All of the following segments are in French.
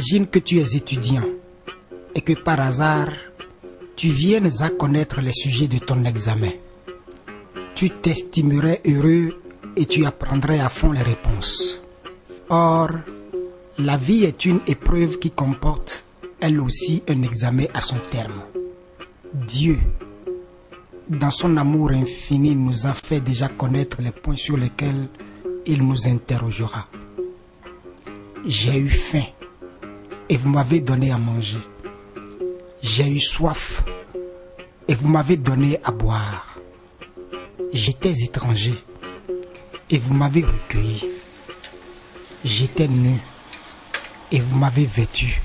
Imagine que tu es étudiant et que par hasard, tu viennes à connaître les sujets de ton examen. Tu t'estimerais heureux et tu apprendrais à fond les réponses. Or, la vie est une épreuve qui comporte, elle aussi, un examen à son terme. Dieu, dans son amour infini, nous a fait déjà connaître les points sur lesquels il nous interrogera. J'ai eu faim et vous m'avez donné à manger. J'ai eu soif et vous m'avez donné à boire. J'étais étranger et vous m'avez recueilli. J'étais nu et vous m'avez vêtu.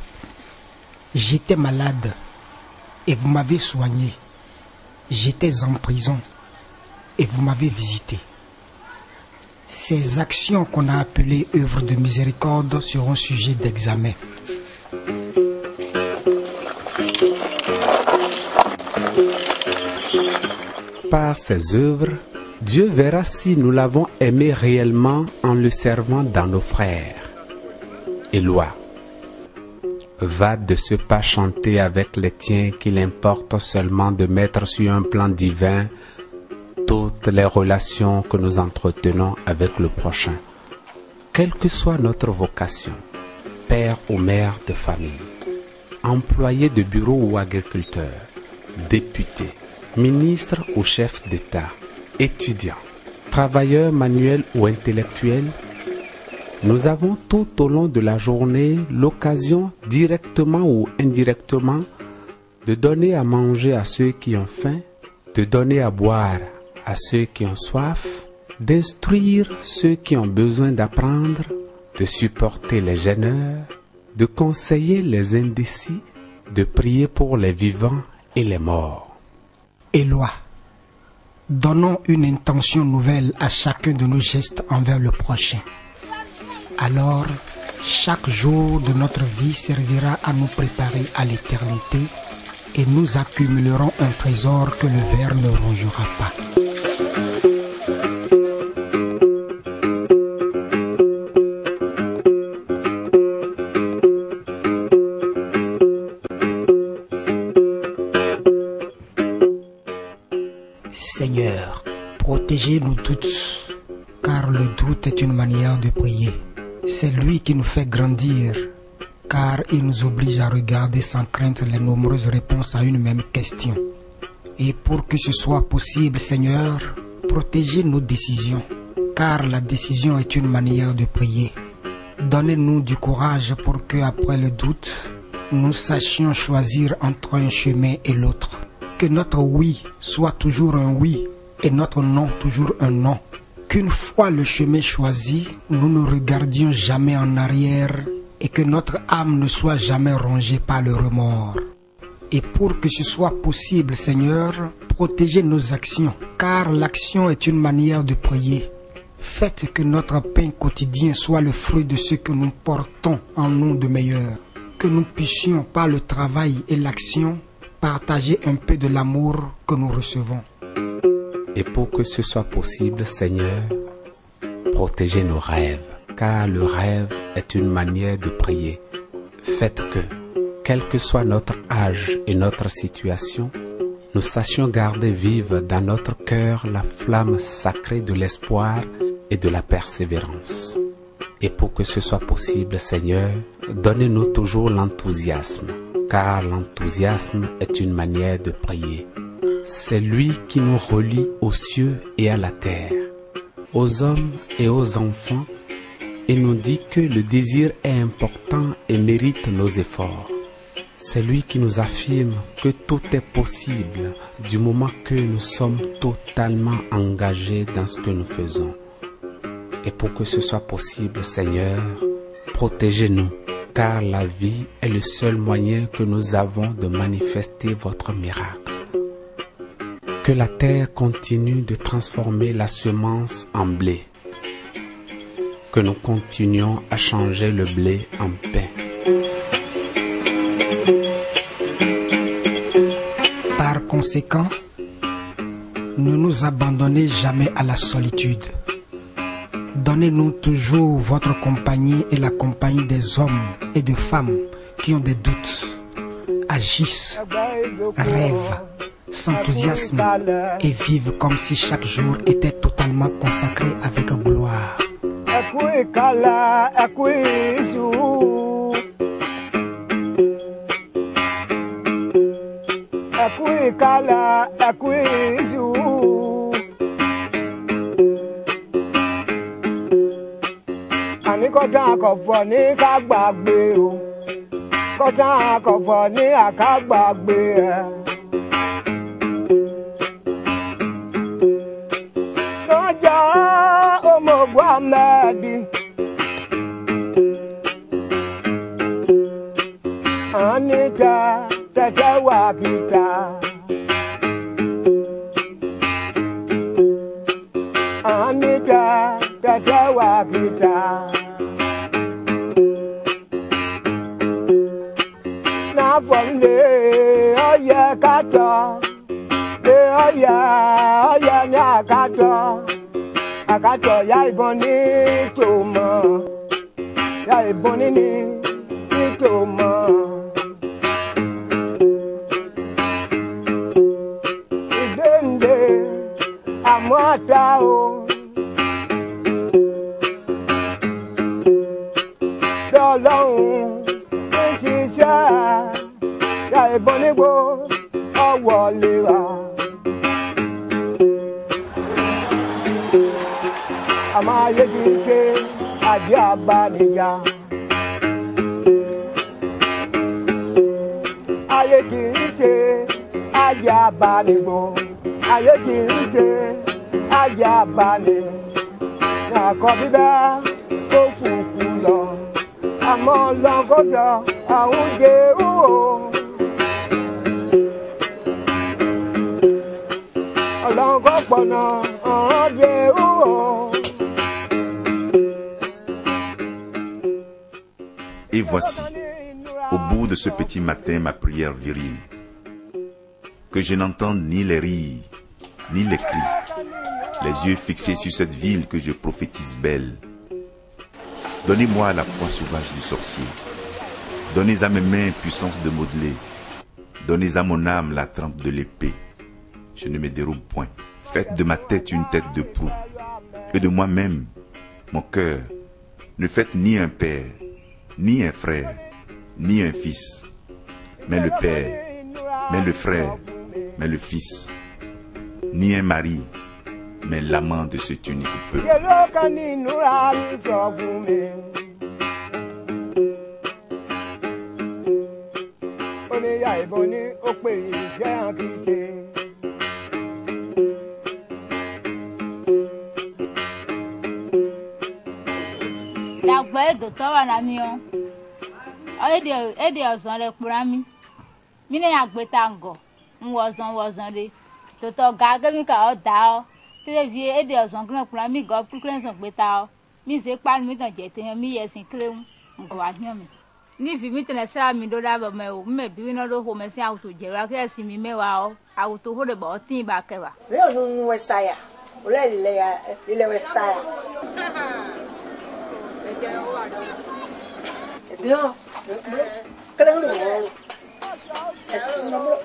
J'étais malade et vous m'avez soigné. J'étais en prison et vous m'avez visité. Ces actions qu'on a appelées œuvres de miséricorde seront sujets d'examen. Par ces œuvres, Dieu verra si nous l'avons aimé réellement en le servant dans nos frères. Éloi, va de ce pas chanter avec les tiens qu'il importe seulement de mettre sur un plan divin toutes les relations que nous entretenons avec le prochain, quelle que soit notre vocation, père ou mère de famille, employé de bureau ou agriculteur, député, ministre ou chef d'État, étudiant, travailleur manuel ou intellectuel. Nous avons tout au long de la journée l'occasion, directement ou indirectement, de donner à manger à ceux qui ont faim, de donner à boire à ceux qui ont soif, d'instruire ceux qui ont besoin d'apprendre, de supporter les gêneurs, de conseiller les indécis, de prier pour les vivants et les morts. Éloi, donnons une intention nouvelle à chacun de nos gestes envers le prochain. Alors, chaque jour de notre vie servira à nous préparer à l'éternité et nous accumulerons un trésor que le ver ne rongera pas. Seigneur, protégez-nous tous, car le doute est une manière de prier. C'est lui qui nous fait grandir, car il nous oblige à regarder sans crainte les nombreuses réponses à une même question. Et pour que ce soit possible, Seigneur, protégez nos décisions, car la décision est une manière de prier. Donnez-nous du courage pour que, après le doute, nous sachions choisir entre un chemin et l'autre. Que notre oui soit toujours un oui et notre non toujours un non. Qu'une fois le chemin choisi, nous ne regardions jamais en arrière et que notre âme ne soit jamais rongée par le remords. Et pour que ce soit possible, Seigneur, protégez nos actions, car l'action est une manière de prier. Faites que notre pain quotidien soit le fruit de ce que nous portons en nous de meilleur. Que nous puissions, par le travail et l'action, partager un peu de l'amour que nous recevons. Et pour que ce soit possible, Seigneur, protégez nos rêves, car le rêve est une manière de prier. Faites que, quel que soit notre âge et notre situation, nous sachions garder vive dans notre cœur la flamme sacrée de l'espoir et de la persévérance. Et pour que ce soit possible, Seigneur, donnez-nous toujours l'enthousiasme, car l'enthousiasme est une manière de prier. C'est lui qui nous relie aux cieux et à la terre, aux hommes et aux enfants, et nous dit que le désir est important et mérite nos efforts. C'est lui qui nous affirme que tout est possible du moment que nous sommes totalement engagés dans ce que nous faisons. Et pour que ce soit possible, Seigneur, protégez-nous, car la vie est le seul moyen que nous avons de manifester votre miracle. Que la terre continue de transformer la semence en blé. Que nous continuions à changer le blé en pain. Par conséquent, ne nous abandonnez jamais à la solitude. Donnez-nous toujours votre compagnie et la compagnie des hommes et de femmes qui ont des doutes, agissent, rêvent, s'enthousiasment et vivent comme si chaque jour était totalement consacré avec gloire. Kọ́tà àkọ́fọ́ ní ká gbàgbé o, kọ́tà àkọ́fọ́ ní àkágbàgbé ẹ̀. Lọ́jà ọmọọ̀gbọ́n Ahmed, Anita tẹ̀tẹ̀ wà kìtà. Anita tẹ̀tẹ̀ wà kìtà. N'afọ̀nlé ọyẹ kàtọ́, lé ọyẹ ní àkàtọ́ ya ìbọn ní tòmọ̀, ya ìbọn ní tòmọ̀. Ìdéǹdé àmọ́ àtà o. Dọ́lọ́hún ń ṣiṣẹ́ ya ìbọn nígbó ọwọ́ lè wà. Àmọ́ ayé ti ṣe àjẹ́ àbánijà. Ayé ti ṣe àjẹ́ àbánigbó. Ayé ti ṣe àjẹ́ àbáni. Nàkọ́ bíbẹ́ ó fùkú lọ. Àmọ́ lọ́gọ́sọ àwọn jẹ́rú o. Ọlọ́gọ́ pọ̀nà ọ̀rọ̀ jẹ́rú o. Et voici, au bout de ce petit matin, ma prière virile. Que je n'entende ni les rires, ni les cris, les yeux fixés sur cette ville que je prophétise belle. Donnez-moi la foi sauvage du sorcier. Donnez à mes mains puissance de modeler. Donnez à mon âme la trempe de l'épée. Je ne me dérobe point. Faites de ma tête une tête de proue. Et de moi-même, mon cœur, ne faites ni un père, ni un frère, ni un fils, mais le père, mais le frère, mais le fils, ni un mari, mais l'amant de cet unique peuple. Ede ọzọ le kpura mi ne agbeta ngo nwọzọ de toto ga ge mi ka o da o te vie ede ọzọ gna kpura mi go kure so gbeta o mi se pa mi tan je te mi yesin kre ngo wa hian mi ni vi mi tene sra mi do da ba me o me bi no do ho me si auto je ra ke si mi mewa o auto ho de ba tin ba ke ba me o nu wesaya o le wesaya Dio, creo que no.